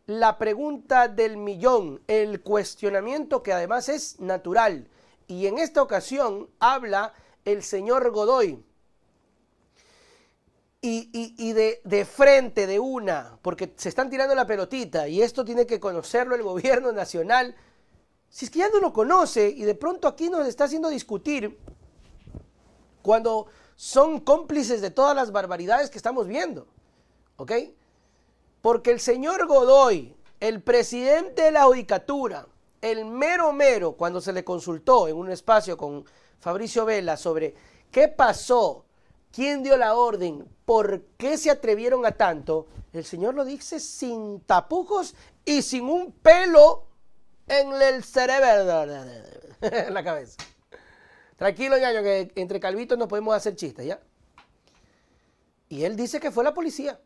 la pregunta del millón, el cuestionamiento que además es natural. Y en esta ocasión habla el señor Godoy. Y de frente, de una, porque se están tirando la pelotita y esto tiene que conocerlo el gobierno nacional. Si es que ya no lo conoce y de pronto aquí nos está haciendo discutir cuando son cómplices de todas las barbaridades que estamos viendo, ¿ok? Porque el señor Godoy, el presidente de la Judicatura, el mero, cuando se le consultó en un espacio con Fabricio Vela sobre qué pasó, quién dio la orden, por qué se atrevieron a tanto, el señor lo dice sin tapujos y sin un pelo en el cerebro, en la cabeza. Tranquilo, ñaño, que entre calvitos no podemos hacer chistes, ¿ya? Y él dice que fue la policía.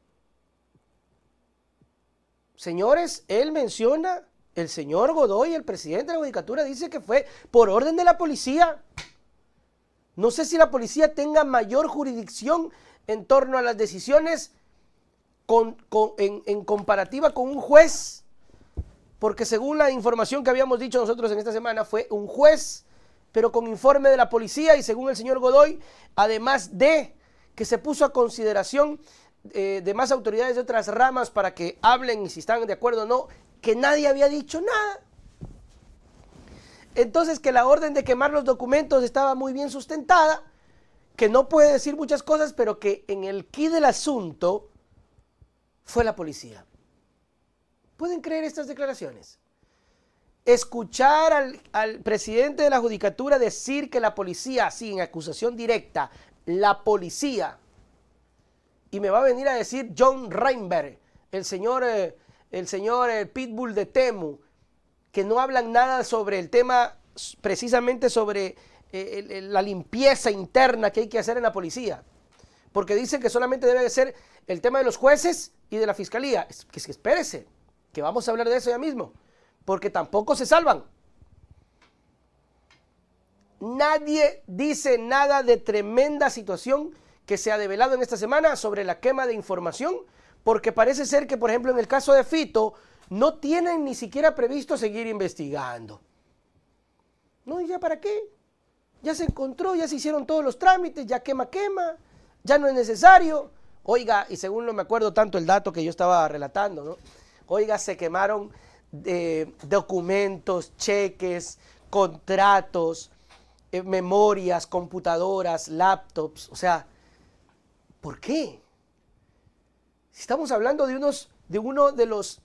Señores, él menciona, el señor Godoy, el presidente de la Judicatura, dice que fue por orden de la policía. No sé si la policía tenga mayor jurisdicción en torno a las decisiones en comparativa con un juez, porque según la información que habíamos dicho nosotros en esta semana, fue un juez, pero con informe de la policía, y según el señor Godoy, además de que se puso a consideración de más autoridades de otras ramas para que hablen y si están de acuerdo o no, que nadie había dicho nada. Entonces, que la orden de quemar los documentos estaba muy bien sustentada, que no puede decir muchas cosas, pero que en el quid del asunto fue la policía. ¿Pueden creer estas declaraciones? Escuchar al presidente de la Judicatura decir que la policía, sí, en acusación directa, la policía, y me va a venir a decir John Reinberg, el señor Pitbull de Temu, que no hablan nada sobre el tema, precisamente sobre la limpieza interna que hay que hacer en la policía, porque dicen que solamente debe de ser el tema de los jueces y de la fiscalía. Que espérese, que vamos a hablar de eso ya mismo, porque tampoco se salvan. Nadie dice nada de tremenda situación que se ha develado en esta semana sobre la quema de información, porque parece ser que, por ejemplo, en el caso de Fito, no tienen ni siquiera previsto seguir investigando. No, ¿y ya para qué? Ya se encontró, ya se hicieron todos los trámites, ya quema, ya no es necesario. Oiga, y según no me acuerdo tanto el dato que yo estaba relatando, ¿no? Oiga, se quemaron documentos, cheques, contratos, memorias, computadoras, laptops. O sea, ¿por qué? Si estamos hablando de uno de los,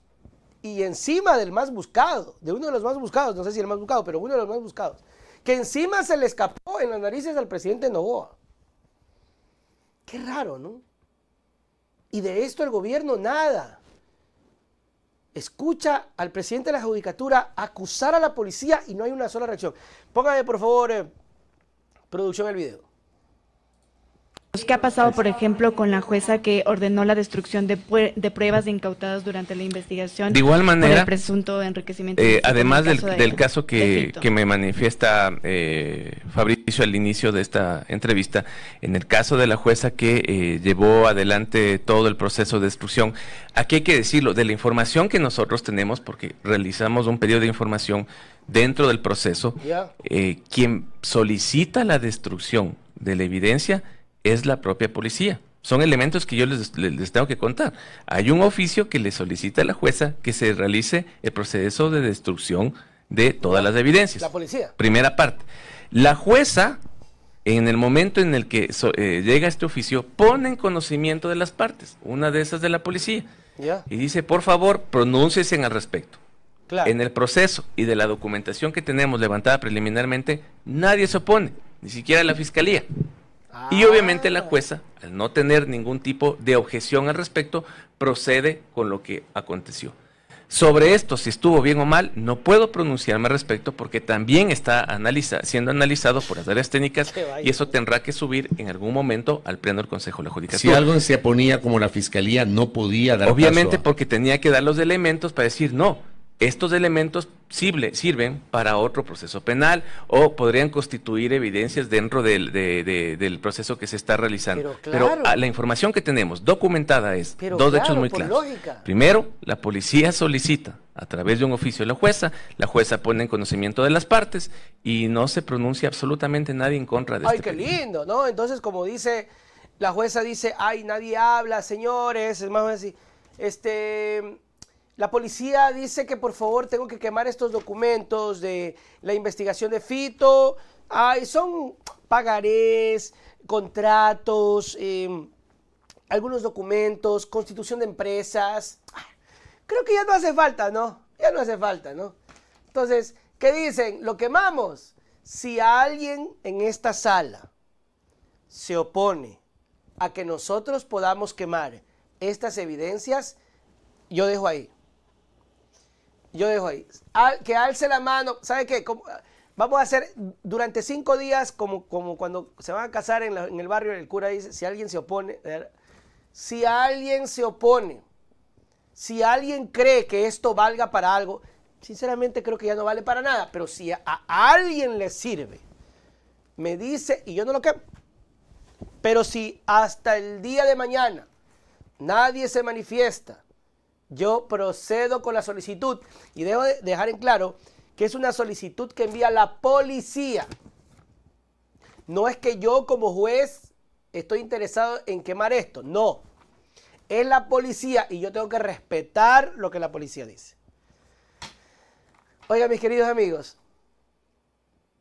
y encima del más buscado, de uno de los más buscados, no sé si el más buscado, pero uno de los más buscados, que encima se le escapó en las narices al presidente Noboa. Qué raro, ¿no? Y de esto el gobierno nada. Escucha al presidente de la Judicatura acusar a la policía y no hay una sola reacción. Póngame, por favor, producción, el video. ¿Qué ha pasado, por ejemplo, con la jueza que ordenó la destrucción de pruebas incautadas durante la investigación? De igual manera, por el presunto enriquecimiento. Además del caso que me manifiesta Fabricio al inicio de esta entrevista, en el caso de la jueza que llevó adelante todo el proceso de destrucción, aquí hay que decirlo, de la información que nosotros tenemos, porque realizamos un pedido de información dentro del proceso, quien solicita la destrucción de la evidencia es la propia policía. Son elementos que yo les tengo que contar. Hay un oficio que le solicita a la jueza que se realice el proceso de destrucción de todas las evidencias. La policía. Primera parte. La jueza, en el momento en el que llega este oficio, pone en conocimiento de las partes, una de esas de la policía, y dice, por favor, pronúnciese al respecto. Claro. En el proceso y de la documentación que tenemos levantada preliminarmente, nadie se opone, ni siquiera la fiscalía. Y obviamente la jueza, al no tener ningún tipo de objeción al respecto, procede con lo que aconteció. Sobre esto, si estuvo bien o mal, no puedo pronunciarme al respecto porque también está siendo analizado por las áreas técnicas y eso tendrá que subir en algún momento al pleno del Consejo de la Judicatura. Si algo se oponía como la fiscalía, no podía dar obviamente paso porque tenía que dar los elementos para decir no. estos elementos sirven para otro proceso penal o podrían constituir evidencias dentro del proceso que se está realizando. Pero la información que tenemos documentada es dos hechos muy claros. Lógica. Primero, la policía solicita a través de un oficio a la jueza pone en conocimiento de las partes y no se pronuncia absolutamente nadie en contra de Ay, qué lindo, ¿no? Entonces, como dice, la jueza dice, ay, nadie habla, señores, es más o menos así, la policía dice que por favor tengo que quemar estos documentos de la investigación de Fito. Ay, son pagarés, contratos, algunos documentos, constitución de empresas. Creo que ya no hace falta, ¿no? Ya no hace falta, ¿no? Entonces, ¿qué dicen? ¿Lo quemamos? Si alguien en esta sala se opone a que nosotros podamos quemar estas evidencias, yo dejo ahí. Yo dejo ahí. Que alce la mano. ¿Sabe qué? Vamos a hacer durante 5 días, como cuando se van a casar en el barrio, el cura dice, si alguien se opone, si alguien se opone, si alguien cree que esto valga para algo, sinceramente creo que ya no vale para nada, pero si a alguien le sirve, me dice, y yo no lo quemo, pero si hasta el día de mañana nadie se manifiesta, yo procedo con la solicitud y debo dejar en claro que es una solicitud que envía la policía. No es que yo como juez estoy interesado en quemar esto, no. Es la policía y yo tengo que respetar lo que la policía dice. Oigan, mis queridos amigos,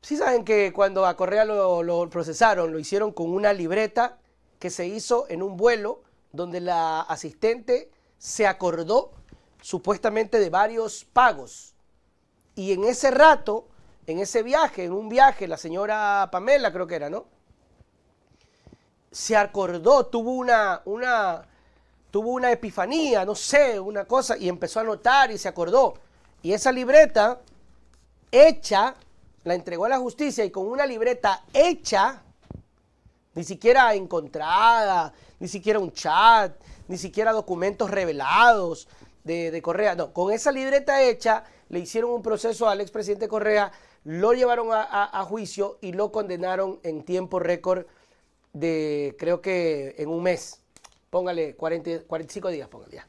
¿sí saben que cuando a Correa lo procesaron, lo hicieron con una libreta que se hizo en un vuelo donde la asistente se acordó supuestamente de varios pagos? Y en ese rato, en ese viaje, en un viaje, la señora Pamela creo que era, ¿no? Se acordó, tuvo una epifanía, no sé, una cosa, y empezó a anotar y se acordó. Y esa libreta hecha, la entregó a la justicia y con una libreta hecha, ni siquiera encontrada, ni siquiera un chat, ni siquiera documentos revelados de Correa. No, con esa libreta hecha le hicieron un proceso al expresidente Correa, lo llevaron a juicio y lo condenaron en tiempo récord de, creo que en un mes. Póngale 45 días, póngale ya.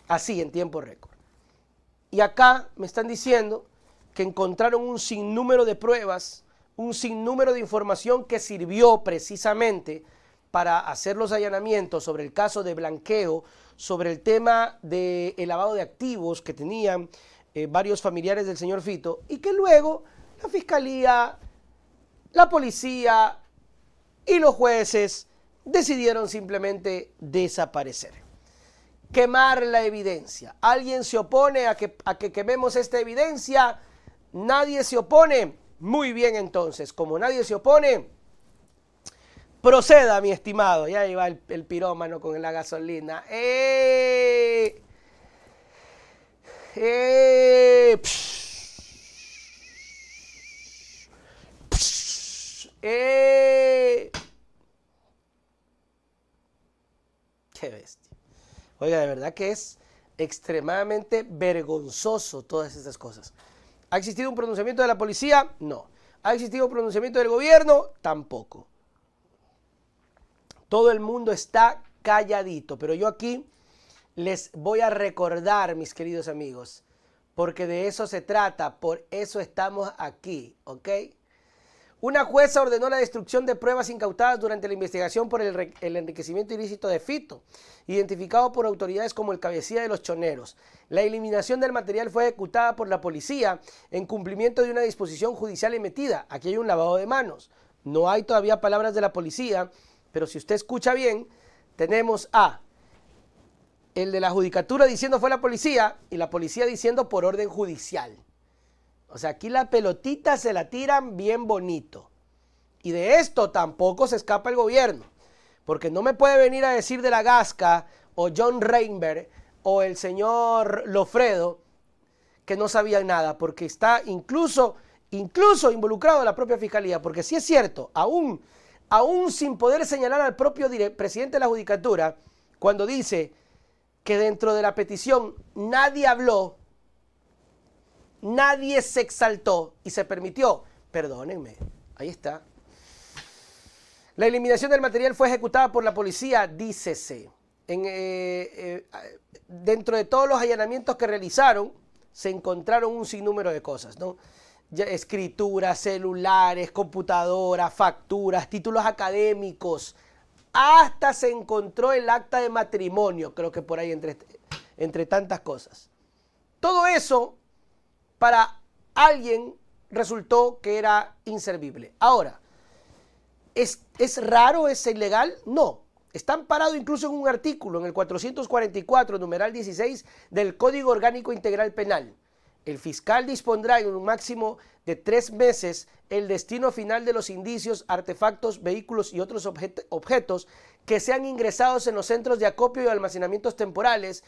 Así, en tiempo récord. Y acá me están diciendo que encontraron un sinnúmero de pruebas, un sinnúmero de información que sirvió precisamente para hacer los allanamientos sobre el caso de blanqueo, sobre el tema del lavado de activos que tenían varios familiares del señor Fito, y que luego la fiscalía, la policía y los jueces decidieron simplemente desaparecer. Quemar la evidencia. ¿Alguien se opone a que quememos esta evidencia? ¿Nadie se opone? Muy bien, entonces, como nadie se opone, proceda, mi estimado. Ya iba el pirómano con la gasolina. Qué bestia. Oiga, de verdad que es extremadamente vergonzoso todas estas cosas. ¿Ha existido un pronunciamiento de la policía? No. ¿Ha existido un pronunciamiento del gobierno? Tampoco. Todo el mundo está calladito, pero yo aquí les voy a recordar, mis queridos amigos, porque de eso se trata, por eso estamos aquí, ¿ok? Una jueza ordenó la destrucción de pruebas incautadas durante la investigación por el enriquecimiento ilícito de Fito, identificado por autoridades como el cabecilla de los choneros. La eliminación del material fue ejecutada por la policía en cumplimiento de una disposición judicial emitida. Aquí hay un lavado de manos. No hay todavía palabras de la policía, pero si usted escucha bien, tenemos a el de la judicatura diciendo fue la policía y la policía diciendo por orden judicial. O sea, aquí la pelotita se la tiran bien bonito. Y de esto tampoco se escapa el gobierno. Porque no me puede venir a decir de la Gasca o John Reinberg o el señor Lofredo que no sabían nada. Porque está incluso involucrado la propia fiscalía. Porque sí es cierto, aún sin poder señalar al propio presidente de la judicatura, cuando dice que dentro de la petición nadie habló, Nadie se exaltó y se permitió. Perdónenme, ahí está. La eliminación del material fue ejecutada por la policía, dícese. Dentro de todos los allanamientos que realizaron, se encontraron un sinnúmero de cosas, ¿no? Escrituras, celulares, computadoras, facturas, títulos académicos. Hasta se encontró el acta de matrimonio, creo que por ahí entre tantas cosas. Todo eso para alguien resultó que era inservible. Ahora, ¿es raro, es ilegal? No. Está amparado incluso en un artículo, en el 444, numeral 16 del Código Orgánico Integral Penal. El fiscal dispondrá en un máximo de 3 meses el destino final de los indicios, artefactos, vehículos y otros objetos que sean ingresados en los centros de acopio y almacenamientos temporales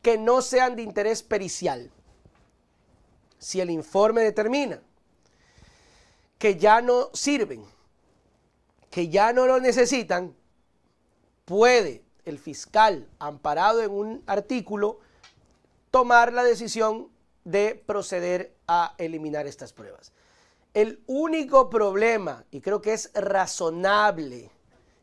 que no sean de interés pericial. Si el informe determina que ya no sirven, que ya no lo necesitan, puede el fiscal, amparado en un artículo, tomar la decisión de proceder a eliminar estas pruebas. El único problema, y creo que es razonable,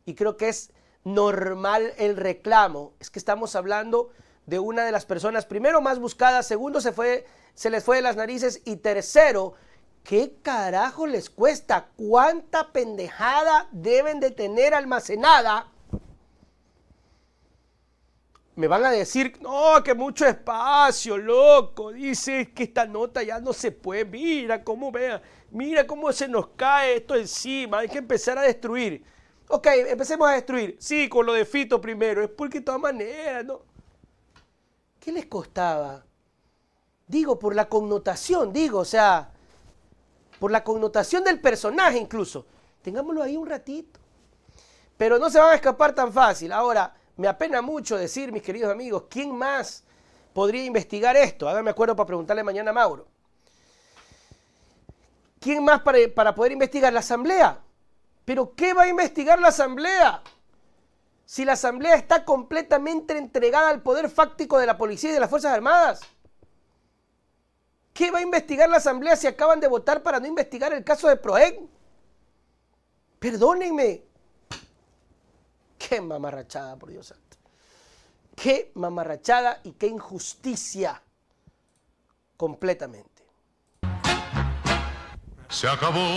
y creo que es normal el reclamo, es que estamos hablando de una de las personas, primero, más buscadas, segundo, se les fue de las narices, y tercero, ¿qué carajo les cuesta? ¿Cuánta pendejada deben de tener almacenada? Me van a decir, no, que mucho espacio, loco. Dice que esta nota ya no se puede. Mira cómo mira cómo se nos cae esto encima. Hay que empezar a destruir. Ok, empecemos a destruir. Sí, con lo de Fito primero. Es porque de todas maneras, ¿no? ¿Qué les costaba? Digo, por la connotación, o sea, por la connotación del personaje incluso. Tengámoslo ahí un ratito. Pero no se van a escapar tan fácil. Ahora, me apena mucho decir, mis queridos amigos, ¿quién más podría investigar esto? Háganme acuerdo para preguntarle mañana a Mauro. ¿Quién más para poder investigar? ¿La Asamblea? ¿Pero qué va a investigar la Asamblea? Si la Asamblea está completamente entregada al poder fáctico de la policía y de las Fuerzas Armadas. ¿Qué va a investigar la Asamblea si acaban de votar para no investigar el caso de Proeg? Perdónenme. Qué mamarrachada, por Dios santo. Qué mamarrachada y qué injusticia. Completamente. Se acabó.